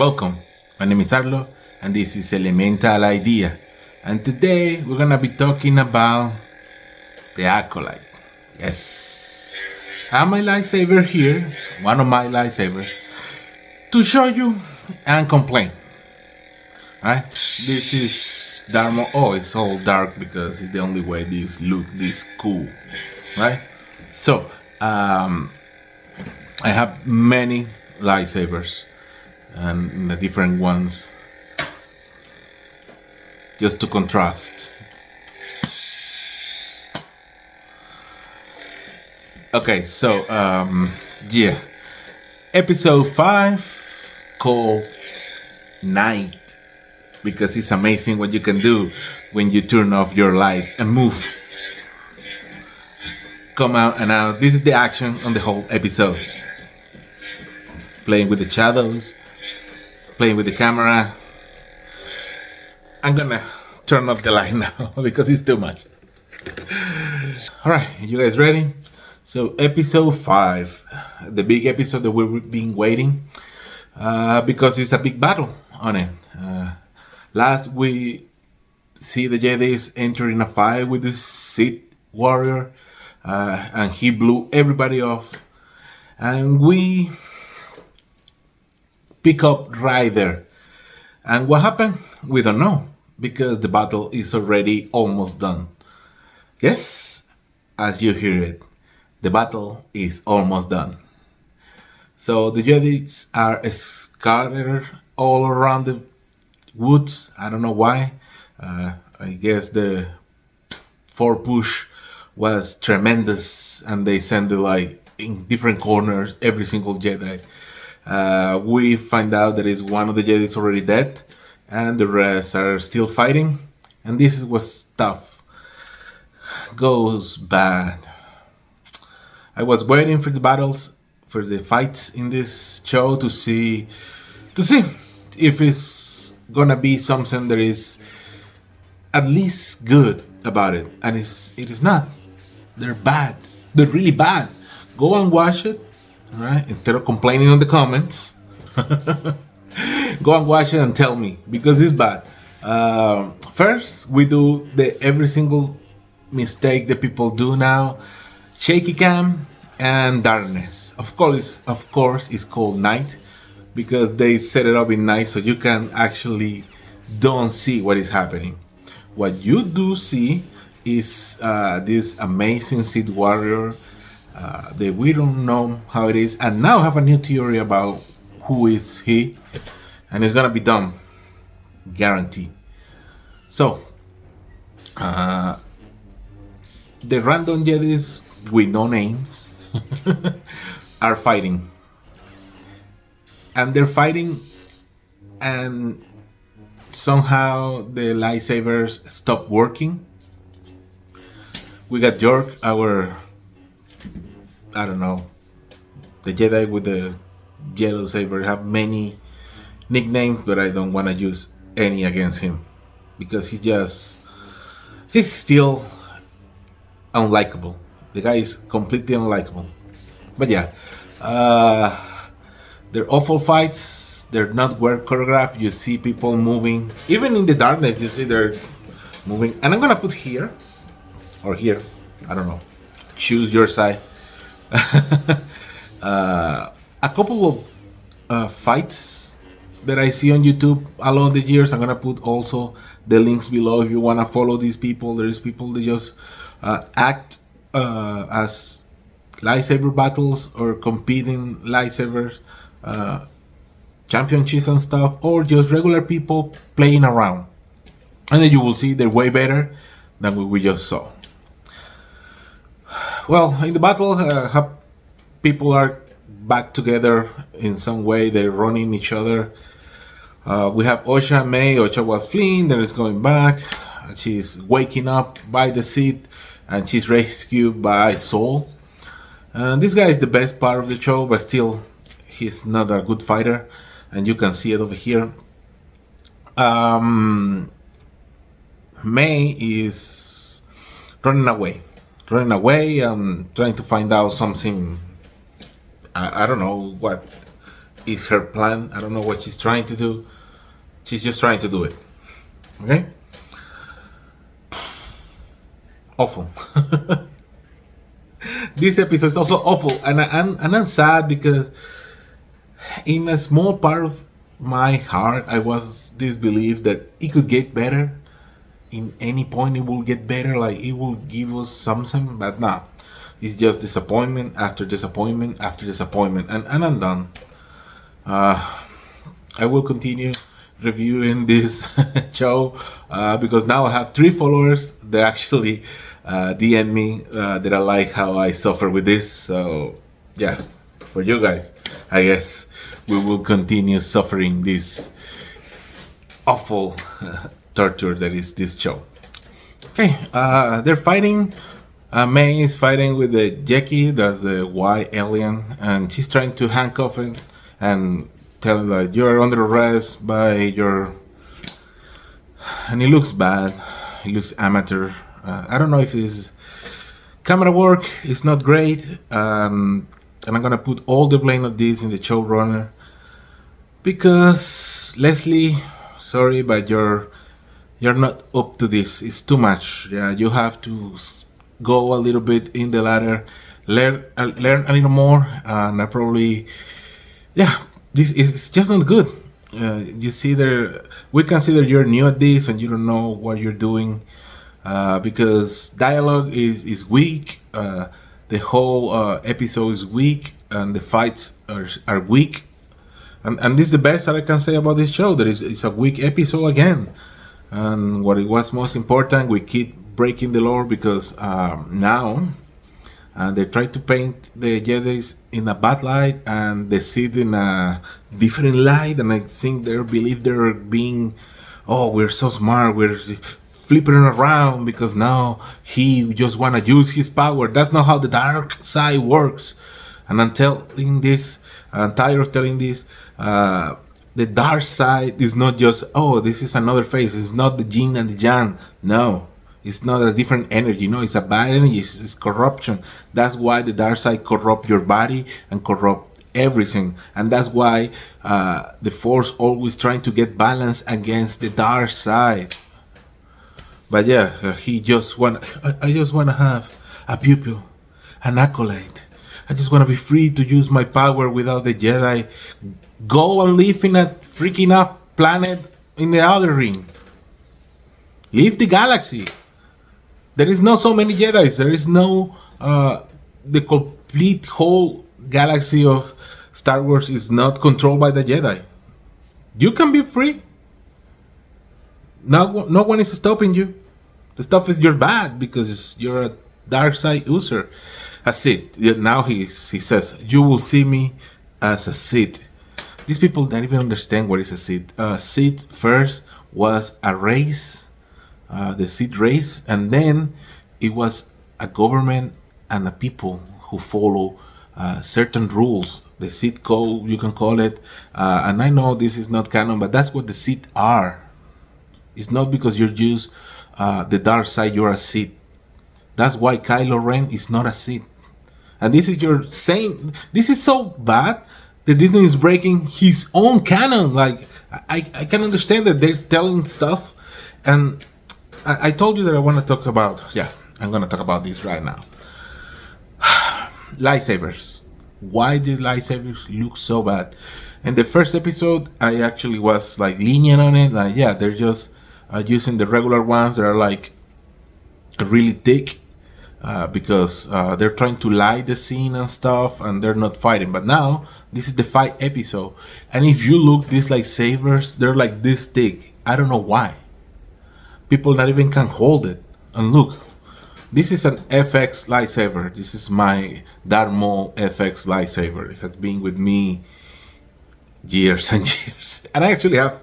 Welcome, my name is Arlo, and this is Elemental Idea. And today we're gonna be talking about the Acolyte. Yes, I have my lightsaber here, one of my lightsabers, to show you and complain. Right? This is Dharma. Oh, it's all dark because it's the only way this look this cool. Right? So, I have many lightsabers and the different ones just to contrast. Okay, so yeah, episode 5 called Night, because it's amazing what you can do when you turn off your light and move. Come out and out. This is the action on the whole episode. Playing with the shadows, playing with the camera. I'm gonna turn off the light now because it's too much. Alright, you guys ready? So episode 5, the big episode that we've been waiting, because it's a big battle on it. Last we see the Jedis entering a fight with the Sith warrior, and he blew everybody off, and we pick up right there. And what happened? We don't know, because the battle is already almost done. Yes, as you hear it, the battle is almost done. So the Jedis are scattered all around the woods. I don't know why. I guess the force push was tremendous, and they sent it like in different corners every single Jedi. We find out that is one of the Jedi is already dead, and the rest are still fighting. And this was tough. Goes bad. I was waiting for the battles, for the fights in this show to see if it's gonna be something that is at least good about it, and it is not. They're bad. They're really bad. Go and watch it. Alright, instead of complaining on the comments, go and watch it and tell me, because it's bad. First, we do every single mistake that people do now: shaky cam and darkness. Of course, it's called night because they set it up in night so you can actually don't see what is happening. What you do see is this amazing Sith warrior. That we don't know how it is, and now have a new theory about who is he, and it's gonna be dumb, guarantee. So, the random Jedis with no names are fighting, and they're fighting, and somehow the lightsabers stop working. We got York, I don't know, the Jedi with the yellow saber, have many nicknames, but I don't want to use any against him because he's still unlikable. The guy is completely unlikable. But yeah, they're awful fights. They're not well choreographed. You see people moving, even in the darkness. You see they're moving, and I'm gonna put here or here. I don't know. Choose your side. A couple of fights that I see on YouTube along the years. I'm gonna put also the links below if you wanna follow these people. There is people that just act as lightsaber battles or competing lightsabers, championships and stuff, or just regular people playing around. And then you will see they're way better than what we just saw. Well, in the battle, people are back together in some way. They're running each other. We have Osha and May. Osha was fleeing, then is going back. She's waking up by the seat, and she's rescued by Soul. And this guy is the best part of the show, but still, he's not a good fighter, and you can see it over here. May is running away, trying to find out something. I don't know what is her plan. I don't know what she's trying to do. She's just trying to do it. Okay? Awful. This episode is also awful, and I'm sad because in a small part of my heart, I was disbelieved that it could get better. In any point, it will get better. Like it will give us something, but nah, it's just disappointment after disappointment after disappointment, and I'm done. I will continue reviewing this show because now I have 3 followers that actually DM me that I like how I suffer with this. So yeah, for you guys, I guess we will continue suffering this awful torture that is this show. Okay, they're fighting. May is fighting with the Jackie, that's the white alien, and she's trying to handcuff him and tell him that you're under arrest by your. And he looks bad. He looks amateur. I don't know if his camera work is not great, and I'm gonna put all the blame of this in the showrunner because Leslie, sorry, but you're not up to this. It's too much. Yeah, you have to go a little bit in the ladder, learn a little more, and I probably, yeah, this is just not good. You see, there we consider you're new at this and you don't know what you're doing because dialogue is weak. The whole episode is weak, and the fights are weak. And this is the best that I can say about this show. That is, it's a weak episode again. And what it was most important, we keep breaking the law because now they try to paint the Jedi's in a bad light and they see it in a different light. And I think they believe they're being, oh, we're so smart, we're flipping around because now he just want to use his power. That's not how the dark side works. And I'm telling this, I'm tired of telling this. The dark side is not just, oh, this is another face. It's not the yin and the yang. No, it's not a different energy. No, it's a bad energy. It's corruption. That's why the dark side corrupt your body and corrupt everything. And that's why the force always trying to get balance against the dark side. But yeah, I just want to have a pupil, an acolyte. I just want to be free to use my power without the Jedi. Go and live in a freaking off planet in the other ring. Leave the galaxy. There is not so many Jedi's. There is no the complete whole galaxy of Star Wars is not controlled by the Jedi. You can be free. No one is stopping you. The stuff is you're bad because you're a dark side user. A Sith. Now he says, you will see me as a Sith. These people don't even understand what is a Sith. Sith first was a race, the Sith race, and then it was a government and a people who follow certain rules. The Sith code, you can call it. And I know this is not canon, but that's what the Sith are. It's not because you're just the dark side, you're a Sith. That's why Kylo Ren is not a Sith. And this is your saying. This is so bad that Disney is breaking his own canon. Like I can understand that they're telling stuff, and I told you that I want to talk about. Yeah, I'm gonna talk about this right now. Lightsabers. Why did lightsabers look so bad? In the first episode, I actually was like lenient on it. Like, yeah, they're just using the regular ones that are like really thick. Because they're trying to light the scene and stuff, and they're not fighting. But now this is the fight episode, and if you look, these lightsabers, they're like this thick. I don't know why. People not even can hold it. And look, this is an FX lightsaber. This is my Darth Maul FX lightsaber. It has been with me years and years, and I actually have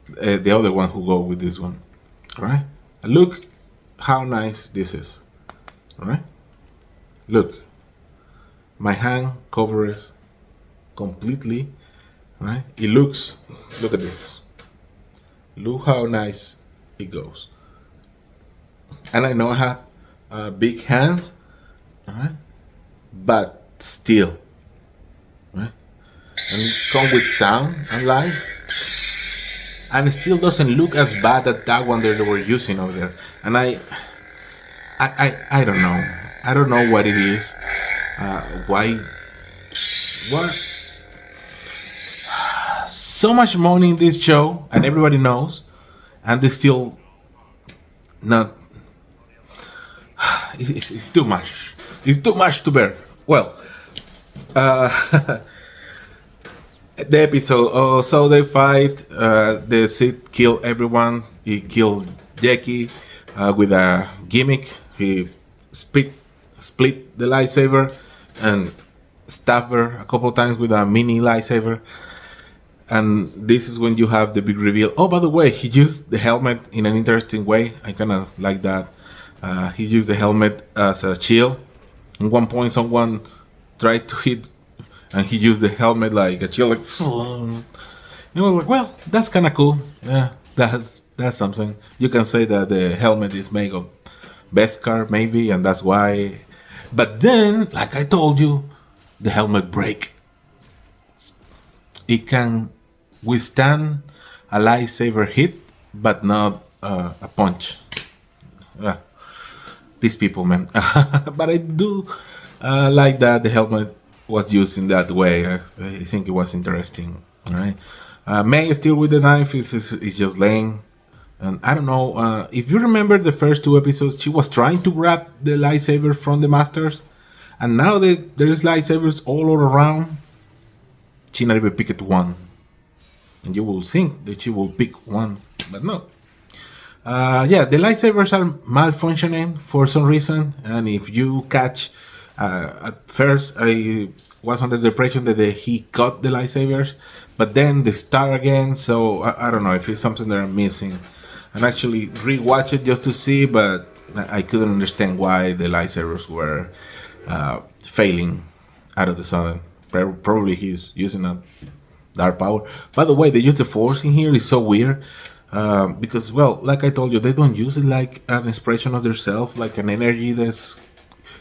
the other one who go with this one. All right, look how nice this is. All right, look, my hand covers completely. All right, it looks, look at this, look how nice it goes. And I know I have big hands, all right, but still, right, and come with sound and light, and it still doesn't look as bad as that one that they were using over there. And I don't know. I don't know what it is. Why? What? So much money in this show, and everybody knows, and they still not. It's too much. It's too much to bear. Well, the episode. Oh, so they fight. The Sith kill everyone. He killed Jackie with a gimmick. He split the lightsaber and stabbed her a couple times with a mini lightsaber. And this is when you have the big reveal. Oh, by the way, he used the helmet in an interesting way. I kind of like that. He used the helmet as a shield. At one point, someone tried to hit, and he used the helmet like a shield. Like, you know, like, well, that's kind of cool. Yeah, that's something. You can say that the helmet is made of Beskar, maybe, and that's why. But then, like I told you, the helmet break. It can withstand a lightsaber hit, but not a punch. Yeah. These people, man. But I do like that the helmet was used in that way. I think it was interesting. All right. May still with the knife is just laying. And I don't know if you remember the first two episodes, she was trying to grab the lightsaber from the masters, and now that there's lightsabers all around, she not even picked one. And you will think that she will pick one, but no. Yeah, the lightsabers are malfunctioning for some reason, and if you catch, at first I was under the impression that he cut the lightsabers, but then they start again. So I don't know if it's something that I'm missing. And actually rewatch it just to see, but I couldn't understand why the lightsabers were failing out of the sudden. Probably he's using a dark power. By the way, they use the force in here is so weird. Because, well, like I told you, they don't use it like an expression of themselves, like an energy that's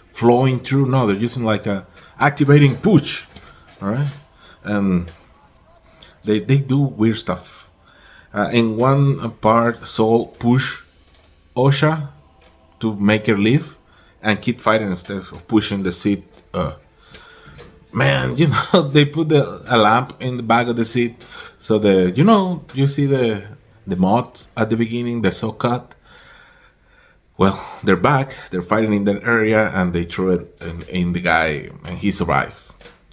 flowing through. No, they're using like a activating push. All right, and they do weird stuff. In one part, Saul push Osha to make her leave and keep fighting instead of pushing the seat. Man, you know, they put a lamp in the back of the seat so you see the moth at the beginning, the so cut. Well, they're back. They're fighting in that area, and they threw it in the guy, and he survived.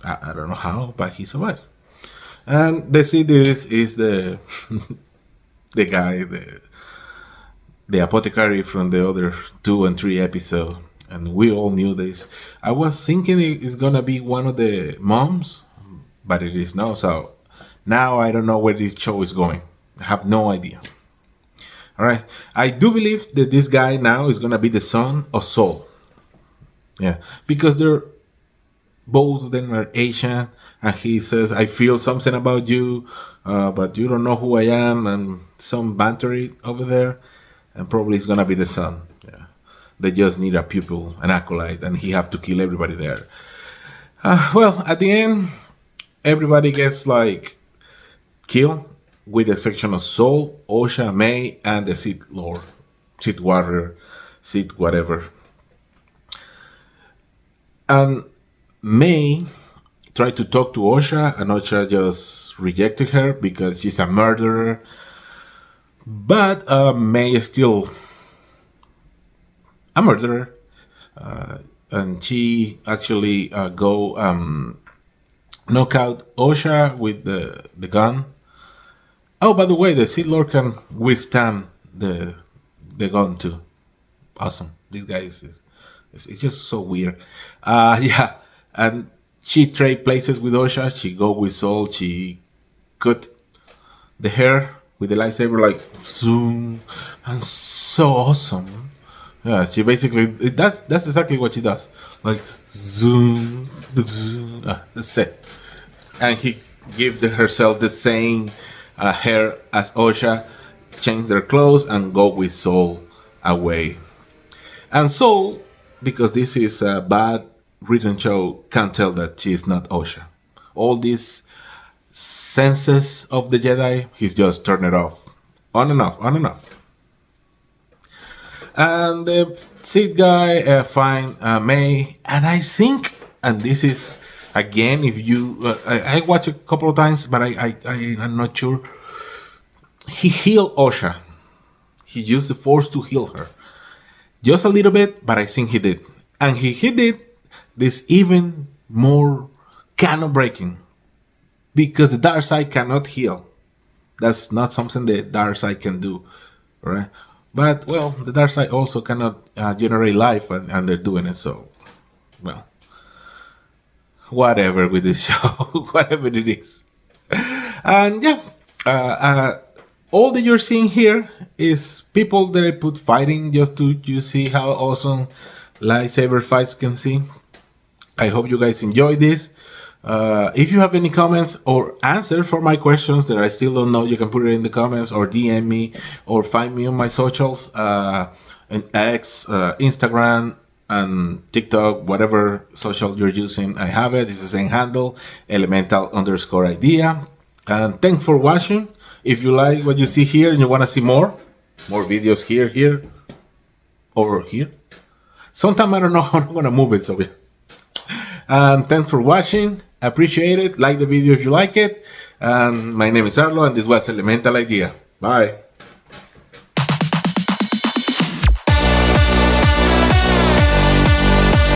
I don't know how, but he survived. And the seat is the the guy, the apothecary from the other 2 and 3 episodes, and we all knew this. I was thinking it's gonna be one of the moms, but it is not. So now I don't know where this show is going. I have no idea. All right, I do believe that this guy now is gonna be the son of Saul. Yeah, because both of them are Asian, and he says, "I feel something about you, but you don't know who I am," and some bantery over there, and probably it's gonna be the son. Yeah, they just need a pupil, an acolyte, and he have to kill everybody there. Well, at the end, everybody gets like killed, with the exception of Saul, Osha, May, and the Sith Lord, Sith Warrior, Sith whatever. And May tried to talk to Osha, and Osha just rejected her because she's a murderer. But May is still a murderer, and she actually go knock out Osha with the gun. Oh, by the way, the Sith Lord can withstand the gun too. Awesome. This guy is it's just so weird. Yeah, and she trade places with Osha. She go with Saul. She cut the hair with the lightsaber, like zoom, and so awesome. Yeah, she basically that's exactly what she does, like zoom, zoom. That's it. And he gives herself the same hair as Osha, change their clothes, and go with Saul away. And Saul, because this is a bad written show, can't tell that she is not Osha. All this senses of the Jedi. He's just turned it off, on and off, on and off. And the Sith guy find May, and I think, and this is again, if you, I watched a couple of times, but I'm not sure. He healed Osha. He used the Force to heal her, just a little bit, but I think he did, and he did this even more canon breaking, because the dark side cannot heal. That's not something the dark side can do, right? But well, the dark side also cannot generate life, and they're doing it. So, well, whatever with this show, whatever it is, and yeah, all that you're seeing here is people that I put fighting just to you see how awesome lightsaber fights can see. I hope you guys enjoy this. If you have any comments or answers for my questions that I still don't know, you can put it in the comments or DM me or find me on my socials, and X, Instagram, and TikTok, whatever social you're using. I have it. It's the same handle, elemental_idea. And thanks for watching. If you like what you see here and you want to see more videos here, or here. Sometime I don't know how I'm going to move it, so yeah. And thanks for watching. Appreciate it. Like the video if you like it. And my name is Arlo, and this was Elemental Idea. Bye.